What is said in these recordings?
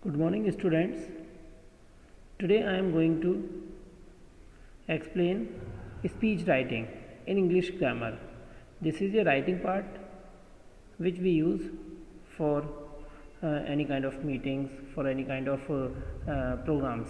Good morning, students. Today I am going to explain speech writing in English grammar. This is a writing part which we use for any kind of meetings, for any kind of programs.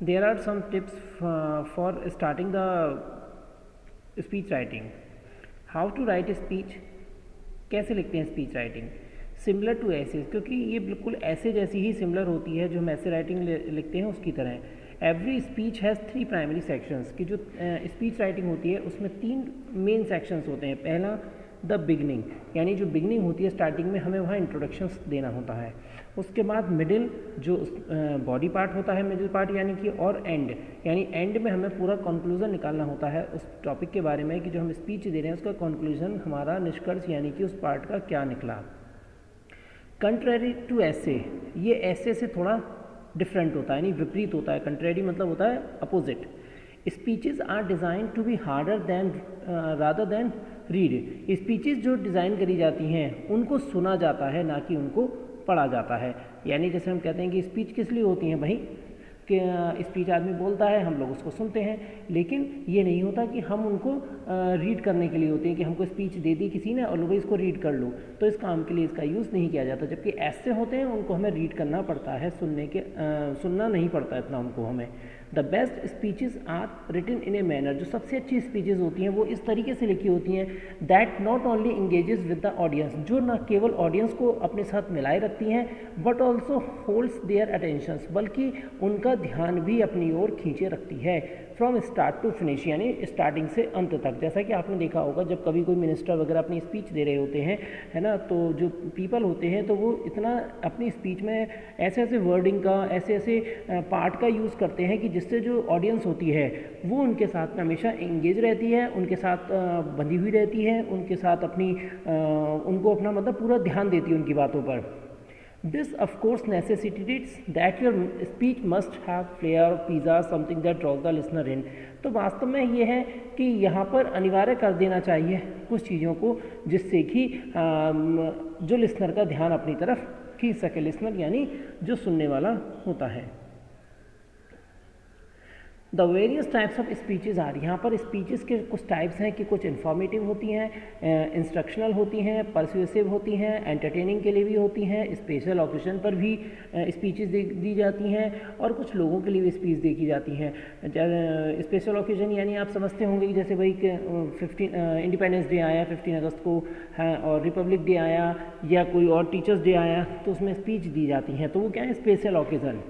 There are some tips for starting the speech writing. How to write a speech? कैसे लिखते हैं speech writing? Similar to ऐसे, क्योंकि ये बिल्कुल ऐसे जैसी ही similar होती है जो हम ऐसे राइटिंग लिखते हैं उसकी तरह। Every speech has 3 primary sections की जो स्पीच राइटिंग होती है उसमें 3 मेन सेक्शंस होते हैं। पहला द बिगनिंग, यानी जो बिगनिंग होती है स्टार्टिंग में हमें वहाँ इंट्रोडक्शंस देना होता है। उसके बाद मिडिल जो बॉडी पार्ट होता है, मिडिल पार्ट यानी कि, और एंड यानी एंड में हमें पूरा कंक्लूजन निकालना होता है उस टॉपिक के बारे में कि जो हम स्पीच दे रहे हैं उसका कंक्लूजन, हमारा निष्कर्ष यानी कि उस पार्ट का क्या निकला। कंट्रेरी टू ऐसे, ये ऐसे से थोड़ा डिफरेंट होता है, यानी विपरीत होता है। कंट्रेरी मतलब होता है opposite. Speeches are designed to be harder than rather than read. Speeches जो डिज़ाइन करी जाती हैं उनको सुना जाता है, ना कि उनको पढ़ा जाता है। यानी जैसे हम कहते हैं कि स्पीच किस लिए होती हैं भाई, कि स्पीच आदमी बोलता है, हम लोग उसको सुनते हैं, लेकिन ये नहीं होता कि हम उनको रीड करने के लिए होते हैं कि हमको स्पीच दे दी किसी ने और लो भाई इसको रीड कर लो, तो इस काम के लिए इसका यूज़ नहीं किया जाता। जबकि ऐसे होते हैं उनको हमें रीड करना पड़ता है, सुनना नहीं पड़ता इतना उनको हमें। The best speeches are written in a manner, जो सबसे अच्छी स्पीचेस होती हैं वो इस तरीके से लिखी होती हैं that not only engages with the audience, जो न केवल ऑडियंस को अपने साथ मिलाए रखती हैं but also holds their attentions, बल्कि उनका ध्यान भी अपनी ओर खींचे रखती है। फ्रॉम स्टार्ट टू फिनिश, यानी स्टार्टिंग से अंत तक। जैसा कि आपने देखा होगा जब कभी कोई मिनिस्टर वगैरह अपनी स्पीच दे रहे होते हैं, है ना, तो जो पीपल होते हैं तो वो इतना अपनी स्पीच में ऐसे ऐसे वर्डिंग का, ऐसे ऐसे पार्ट का यूज़ करते हैं कि जिससे जो ऑडियंस होती है वो उनके साथ में हमेशा एंगेज रहती है, उनके साथ बंधी हुई रहती है, उनके साथ अपनी उनको अपना मतलब पूरा ध्यान देती है उनकी बातों पर। This of course necessitates that your speech must have flair, pizza, something that draws the listener in। तो वास्तव में ये है कि यहाँ पर अनिवार्य कर देना चाहिए कुछ चीज़ों को जिससे कि जो लिसनर का ध्यान अपनी तरफ खींच सके। लिसनर यानी जो सुनने वाला होता है। The various types of speeches are, यहाँ पर स्पीचेस के कुछ टाइप्स हैं कि कुछ इन्फॉर्मेटिव होती हैं, इंस्ट्रक्शनल होती हैं, परसुएसिव होती हैं, एंटरटेनिंग के लिए भी होती हैं, स्पेशल ओकेजन पर भी स्पीचेस दी जाती हैं, और कुछ लोगों के लिए भी स्पीच देखी जाती हैं। स्पेशल ओकेजन यानी आप समझते होंगे कि जैसे भाई 15 इंडिपेंडेंस डे आया 15 अगस्त को है, और रिपब्लिक डे आया या कोई और टीचर्स डे आया, तो उसमें स्पीच दी जाती हैं, तो वो क्या है, special occasion.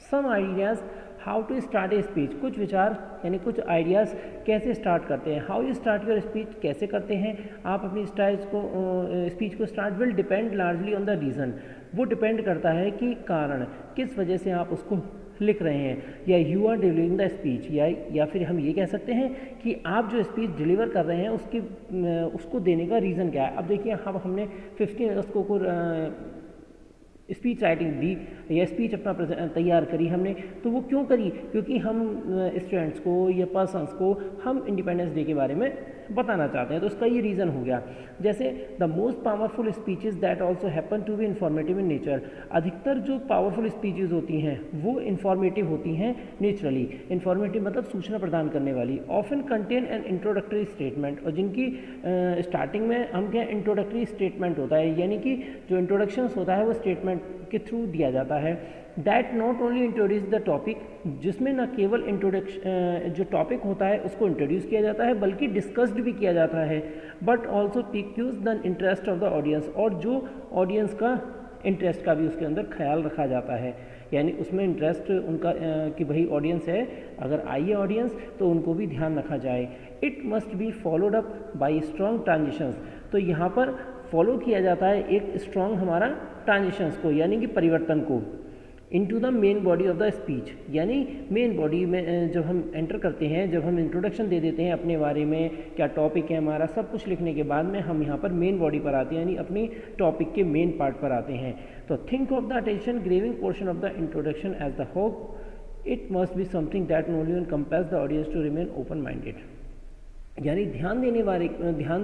Some ideas how to start a speech, कुछ विचार यानी कुछ आइडियाज़ कैसे स्टार्ट करते हैं। How you start your speech, कैसे करते हैं आप अपनी स्पीच को start, will depend largely on the reason, वो डिपेंड करता है कि कारण, किस वजह से आप उसको लिख रहे हैं, या you are delivering the speech, या फिर हम ये कह सकते हैं कि आप जो स्पीच डिलीवर कर रहे हैं उसको देने का रीज़न क्या है। अब देखिए अब हमने 15 अगस्त को स्पीच राइटिंग दी या स्पीच अपना तैयार करी हमने, तो वो क्यों करी, क्योंकि हम स्टूडेंट्स को या पर्सन्स को हम इंडिपेंडेंस डे के बारे में बताना चाहते हैं, तो उसका ये रीज़न हो गया। जैसे the most powerful speeches that also happen to be informative in nature, अधिकतर जो पावरफुल स्पीचेस होती हैं वो इंफॉर्मेटिव होती हैं नेचुरली। इंफॉर्मेटिव मतलब सूचना प्रदान करने वाली। Often contain N introductory statement, और जिनकी स्टार्टिंग में हम क्या इंट्रोडक्टरी स्टेटमेंट होता है, यानी कि जो इंट्रोडक्शंस होता है वो स्टेटमेंट के थ्रू दिया जाता है। That not only introduce the topic, जिसमें न केवल इंट्रोडक्शन जो टॉपिक होता है उसको इंट्रोड्यूस किया जाता है बल्कि डिस्कस्ड भी किया जाता है, but also piques the interest of the audience, और जो ऑडियंस का इंटरेस्ट का भी उसके अंदर ख्याल रखा जाता है, यानी उसमें इंटरेस्ट उनका कि भाई ऑडियंस है, अगर आई है ऑडियंस तो उनको भी ध्यान रखा जाए। It must be followed up by strong transitions, तो यहाँ पर फॉलो किया जाता है एक स्ट्रॉन्ग हमारा ट्रांजिशंस को, यानी कि परिवर्तन को, into the main body of the speech, यानी मेन बॉडी में जब हम एंटर करते हैं, जब हम इंट्रोडक्शन दे देते हैं अपने बारे में, क्या टॉपिक है हमारा, सब कुछ लिखने के बाद में हम यहाँ पर मेन बॉडी पर आते हैं, यानी अपनी टॉपिक के मेन पार्ट पर आते हैं। तो think of the attention grabbing portion of the introduction as the hope, it must be something that only compels the audience to remain open minded. यानी ध्यान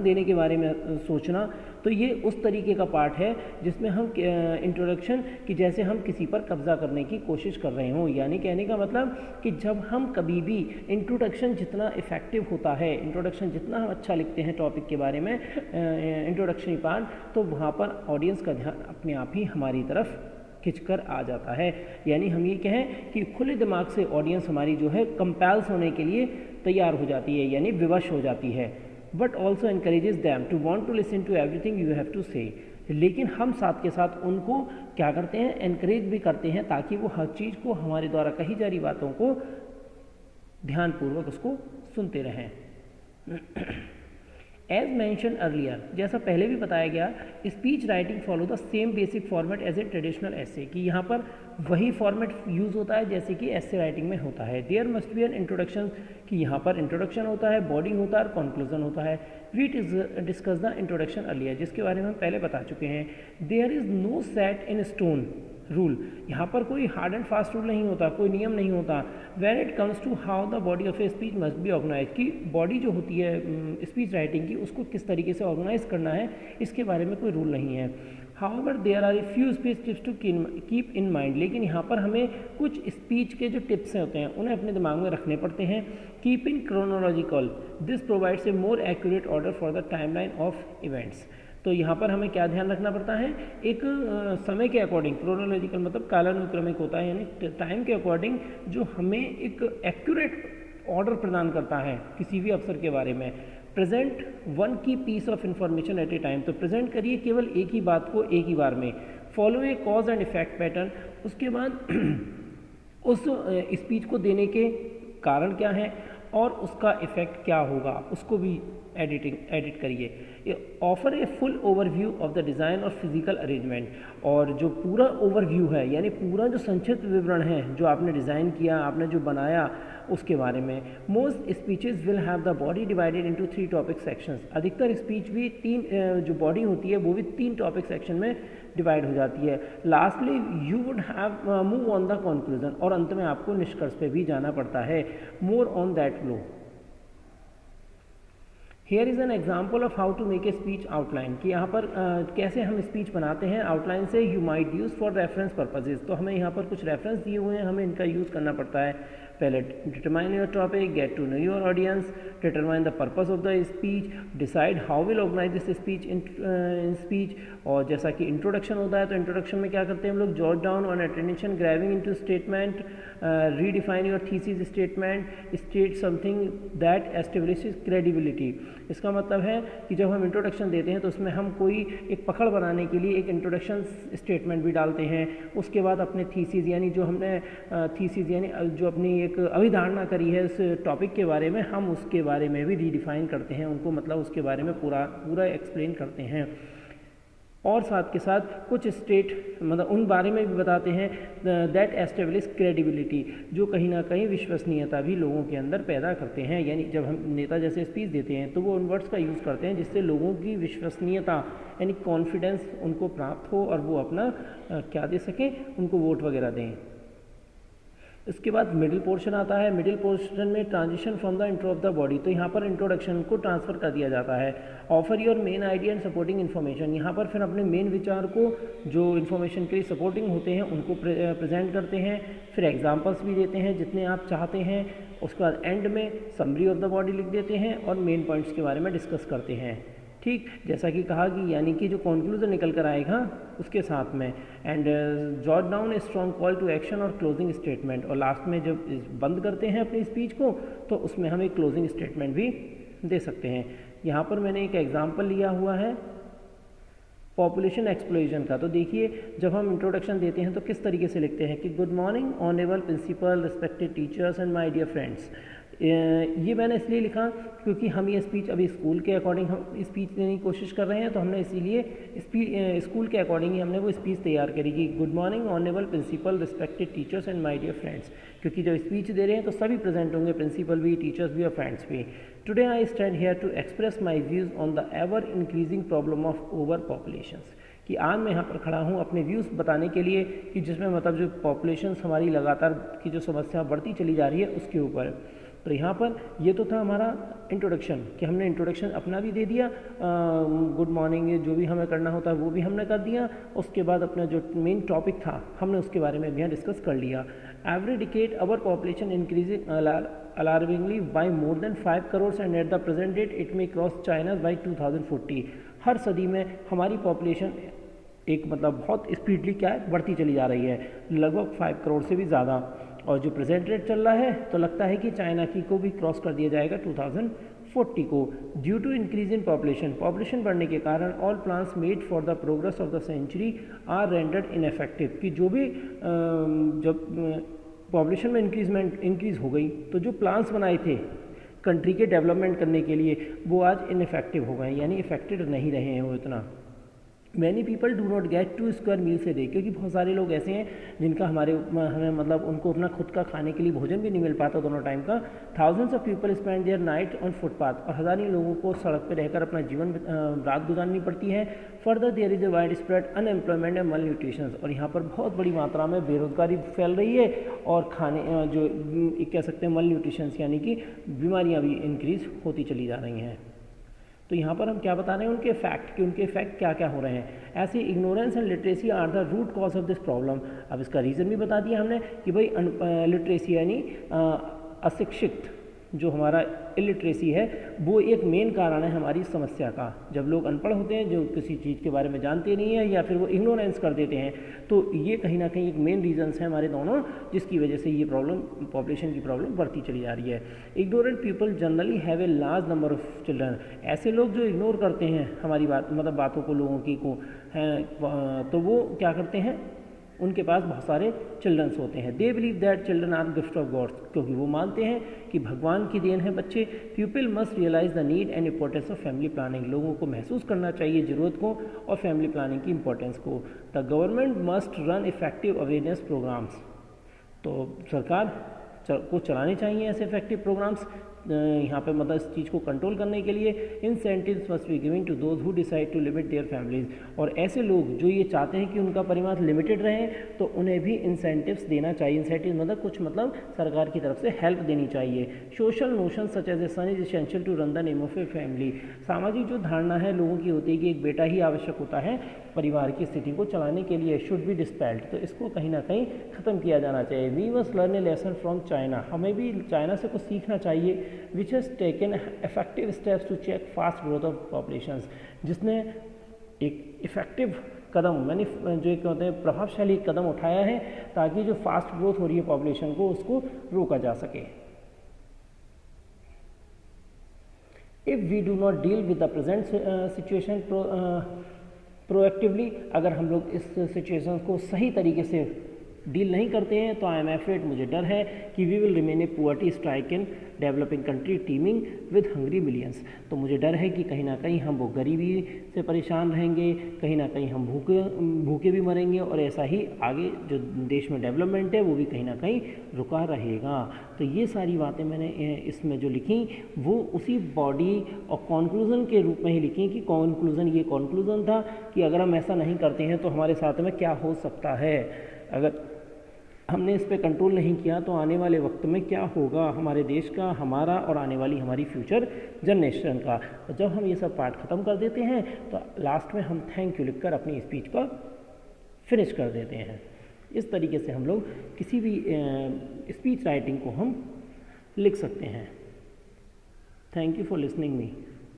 देने के बारे में सोचना। तो ये उस तरीके का पार्ट है जिसमें हम इंट्रोडक्शन कि जैसे हम किसी पर कब्जा करने की कोशिश कर रहे हों। यानी कहने का मतलब कि जब हम कभी भी इंट्रोडक्शन जितना इफ़ेक्टिव होता है, इंट्रोडक्शन जितना हम अच्छा लिखते हैं टॉपिक के बारे में, इंट्रोडक्शनरी पार्ट, तो वहाँ पर ऑडियंस का ध्यान अपने आप ही हमारी तरफ खिंचकर आ जाता है। यानी हम ये कहें कि खुले दिमाग से ऑडियंस हमारी जो है कंपेल्स होने के लिए तैयार हो जाती है, यानी विवश हो जाती है। But also encourages them to want to listen to everything you have to say. लेकिन हम साथ के साथ उनको क्या करते हैं, एनकरेज भी करते हैं ताकि वो हर चीज़ को, हमारे द्वारा कही जा रही बातों को ध्यानपूर्वक उसको सुनते रहें। एज मैंशन अर्लियर, जैसा पहले भी बताया गया, speech writing follow the same basic format as a traditional essay, कि यहाँ पर वही फॉर्मेट यूज़ होता है जैसे कि ऐसे राइटिंग में होता है। There must be an introduction, कि यहाँ पर इंट्रोडक्शन होता है, बॉडी होता है और कंक्लूजन होता है। We discuss the introduction earlier, जिसके बारे में हम पहले बता चुके हैं। There is no set in stone rule, यहाँ पर कोई हार्ड एंड फास्ट रूल नहीं होता, कोई नियम नहीं होता। When it comes to how the body of a speech must be organise, कि बॉडी जो होती है स्पीच राइटिंग की, उसको किस तरीके से ऑर्गेनाइज करना है, इसके बारे में कोई रूल नहीं है। However there are a few speech tips to keep in mind, लेकिन यहाँ पर हमें कुछ स्पीच के जो टिप्स होते हैं उन्हें अपने दिमाग में रखने पड़ते हैं। Keep in chronological, this provides a more accurate order for the timeline of events. तो यहाँ पर हमें क्या ध्यान रखना पड़ता है, एक समय के अकॉर्डिंग, क्रोनोलॉजिकल मतलब कालानुक्रमिक होता है, यानी टाइम के अकॉर्डिंग जो हमें एक एक्यूरेट ऑर्डर प्रदान करता है किसी भी अवसर के बारे में। Present one key piece of information at a time, तो प्रेजेंट करिए केवल एक ही बात को एक ही बार में। Follow A cause and effect pattern, उसके बाद उस स्पीच को देने के कारण क्या है और उसका इफेक्ट क्या होगा, उसको भी एडिट करिए। Offer a full overview of the design और फिजिकल अरेंजमेंट, और जो पूरा ओवरव्यू है यानी पूरा जो संक्षिप्त विवरण है जो आपने डिज़ाइन किया, आपने जो बनाया, उसके बारे में। Most speeches will have the body divided into 3 topic sections, अधिकतर स्पीच भी 3 जो बॉडी होती है वो भी 3 टॉपिक सेक्शन में डिवाइड हो जाती है। Lastly you would have move on the conclusion, और अंत में आपको निष्कर्ष पे भी जाना पड़ता है। More on that flow. Here is an example of how to make a speech outline, कि यहाँ पर कैसे हम स्पीच बनाते हैं आउटलाइन से। You might use for reference purposes, तो हमें यहाँ पर कुछ रेफरेंस दिए हुए हैं, हमें इनका यूज़ करना पड़ता है। पहले determine your topic, get to know your audience, determine the purpose of the speech, decide how will organise this speech in speech. और जैसा कि इंट्रोडक्शन होता है तो इंट्रोडक्शन में क्या करते हैं हम लोग, jot down on attention grabbing into statement, redefine your thesis statement, state something that establishes credibility. इसका मतलब है कि जब हम इंट्रोडक्शन देते हैं तो उसमें हम कोई एक पकड़ बनाने के लिए एक इंट्रोडक्शन स्टेटमेंट भी डालते हैं। उसके बाद अपने थीसिस यानी जो हमने थीसिस यानी जो अपनी एक अभिधारणा करी है उस टॉपिक के बारे में, हम उसके बारे में भी रीडिफाइन करते हैं, उनको मतलब उसके बारे में पूरा एक्सप्लेन करते हैं। और साथ के साथ कुछ स्टेट मतलब उन बारे में भी बताते हैं दैट एस्टेब्लिश क्रेडिबिलिटी, जो कहीं ना कहीं विश्वसनीयता भी लोगों के अंदर पैदा करते हैं। यानी जब हम नेता जैसे स्पीच देते हैं तो वो उन वर्ड्स का यूज़ करते हैं जिससे लोगों की विश्वसनीयता यानी कॉन्फिडेंस उनको प्राप्त हो और वो अपना क्या दे सकें, उनको वोट वगैरह दें। इसके बाद मिडिल पोर्शन आता है। मिडिल पोर्शन में transition from the intro of the body, तो यहाँ पर इंट्रोडक्शन को ट्रांसफ़र कर दिया जाता है। Offer your main idea and supporting information, यहाँ पर फिर अपने मेन विचार को जो इन्फॉर्मेशन के लिए सपोर्टिंग होते हैं उनको प्रेजेंट करते हैं। फिर एग्जांपल्स भी देते हैं जितने आप चाहते हैं। उसके बाद एंड में समरी ऑफ द बॉडी लिख देते हैं और मेन पॉइंट्स के बारे में डिस्कस करते हैं। ठीक, जैसा कि कहा कि यानी कि जो कंक्लूजन निकल कर आएगा उसके साथ में। And jot down a strong call to action और क्लोजिंग स्टेटमेंट, और लास्ट में जब बंद करते हैं अपनी स्पीच को तो उसमें हम एक क्लोजिंग स्टेटमेंट भी दे सकते हैं। यहाँ पर मैंने एक एग्जांपल लिया हुआ है पॉपुलेशन एक्सप्लोजन का। तो देखिए जब हम इंट्रोडक्शन देते हैं तो किस तरीके से लिखते हैं कि good morning honourable principal, respected teachers and my dear friends. ये मैंने इसलिए लिखा क्योंकि हम ये स्पीच अभी स्कूल के अकॉर्डिंग हम स्पीच देने की कोशिश कर रहे हैं, तो हमने इसीलिए स्कूल के अकॉर्डिंग ही हमने वो स्पीच तैयार करी कि good morning honourable principal, respected teachers and my dear friends. क्योंकि जब स्पीच दे रहे हैं तो सभी प्रेजेंट होंगे, प्रिंसिपल भी, टीचर्स भी और फ्रेंड्स भी। Today I stand here to express my views on the ever increasing problem of over populations, कि आज मैं यहाँ पर खड़ा हूँ अपने व्यूज़ बताने के लिए कि जिसमें मतलब जो पॉपुलेशंस हमारी लगातार की जो समस्या बढ़ती चली जा रही है उसके ऊपर। तो यहाँ पर ये तो था हमारा इंट्रोडक्शन कि हमने इंट्रोडक्शन अपना भी दे दिया, गुड मॉर्निंग जो भी हमें करना होता है वो भी हमने कर दिया। उसके बाद अपना जो मेन टॉपिक था हमने उसके बारे में भी यहाँ डिस्कस कर लिया। Every decade our population increasing alarmingly by more than 5 crore and at the present date it may cross China by 2040। हर सदी में हमारी पॉपुलेशन एक मतलब बहुत स्पीडली क्या है बढ़ती चली जा रही है, लगभग 5 करोड़ से भी ज़्यादा। और जो प्रेजेंट रेट चल रहा है तो लगता है कि चाइना की को भी क्रॉस कर दिया जाएगा 2040 को। Due to increase in population बढ़ने के कारण all plans made for the progress of the century are rendered ineffective, कि जो भी जब पॉपुलेशन में इंक्रीज़ हो गई तो जो प्लान्स बनाए थे कंट्री के डेवलपमेंट करने के लिए वो आज इनफेक्टिव हो गए, यानी इफेक्टेड नहीं रहे हैं वो इतना। Many people do not get two square meals a day, क्योंकि बहुत सारे लोग ऐसे हैं जिनका हमें मतलब उनको अपना खुद का खाने के लिए भोजन भी नहीं मिल पाता दोनों टाइम का। Thousands of people spend their night on footpath, और हज़ारों लोगों को सड़क पर रहकर अपना जीवन रात गुजारनी पड़ती है। Further there is a widespread unemployment and malnutrition, और यहाँ पर बहुत बड़ी मात्रा में बेरोजगारी फैल रही है और खाने जो कह सकते हैं मल न्यूट्रिशन यानी कि बीमारियाँ भी इंक्रीज़ होती चली जा रही हैं। तो यहाँ पर हम क्या बता रहे हैं उनके फैक्ट, कि उनके फैक्ट क्या क्या हो रहे हैं। ऐसे ignorance and literacy are the root cause of this problem. अब इसका रीज़न भी बता दिया हमने कि भाई लिटरेसी यानी अशिक्षित, जो हमारा इलिटरेसी है वो एक मेन कारण है हमारी समस्या का। जब लोग अनपढ़ होते हैं, जो किसी चीज़ के बारे में जानते नहीं हैं या फिर वो इग्नोरेंस कर देते हैं, तो ये कहीं ना कहीं एक मेन रीजंस है हमारे दोनों, जिसकी वजह से ये प्रॉब्लम पॉपुलेशन की प्रॉब्लम बढ़ती चली जा रही है। Ignorant people generally have a large number of children, ऐसे लोग जो इग्नोर करते हैं हमारी बात मतलब बातों को लोगों की को हैं, तो वो क्या करते हैं उनके पास बहुत सारे चिल्ड्रंस होते हैं। They believe that children are gift of God, क्योंकि वो मानते हैं कि भगवान की देन है बच्चे। People must realise the need and importance of family planning, लोगों को महसूस करना चाहिए ज़रूरत को और फैमिली प्लानिंग की इंपॉर्टेंस को। The government must run effective awareness programmes, तो सरकार को चलाने चाहिए ऐसे इफेक्टिव प्रोग्राम्स यहाँ पे मतलब इस चीज़ को कंट्रोल करने के लिए। Incentives must be giving to those who decide to limit their families, और ऐसे लोग जो ये चाहते हैं कि उनका परिवार लिमिटेड रहे तो उन्हें भी इंसेंटिव्स देना चाहिए। इंसेंटिव मतलब कुछ मतलब सरकार की तरफ से हेल्प देनी चाहिए। Social notion such as a son is essential to run the name of a family, सामाजिक जो धारणा है लोगों की होती है कि एक बेटा ही आवश्यक होता है परिवार की स्थिति को चलाने के लिए, शुड बी डिस्पेल्ड, तो इसको कहीं ना कहीं ख़त्म किया जाना चाहिए। We must learn a lesson from China, हमें भी चाइना से कुछ सीखना चाहिए। which has taken effective steps to check fast growth of populations, जिसने एक इफेक्टिव कदम यानी जो एक कहते हैं प्रभावशाली कदम उठाया है ताकि जो फास्ट ग्रोथ हो रही है पॉपुलेशन को उसको रोका जा सके। If we do not deal with the present situation proactively, अगर हम लोग इस सिचुएशन को सही तरीके से डील नहीं करते हैं तो आई एम एफ्रेड, मुझे डर है कि we will remain a poverty strike in developing country teeming with hungry millions, तो मुझे डर है कि कहीं ना कहीं हम वो गरीबी से परेशान रहेंगे, कहीं ना कहीं हम भूखे भी मरेंगे और ऐसा ही आगे जो देश में डेवलपमेंट है वो भी कहीं ना कहीं रुका रहेगा। तो ये सारी बातें मैंने इसमें जो लिखी वो उसी बॉडी और कॉन्क्लूज़न के रूप में ही लिखी कि ये कॉन्क्लूज़न था कि अगर हम ऐसा नहीं करते हैं तो हमारे साथ में क्या हो सकता है, अगर हमने इस पे कंट्रोल नहीं किया तो आने वाले वक्त में क्या होगा हमारे देश का, हमारा और आने वाली हमारी फ्यूचर जनरेशन का। तो जब हम ये सब पार्ट ख़त्म कर देते हैं तो लास्ट में हम थैंक यू लिखकर अपनी स्पीच को फिनिश कर देते हैं। इस तरीके से हम लोग किसी भी स्पीच राइटिंग को हम लिख सकते हैं। Thank you for listening me.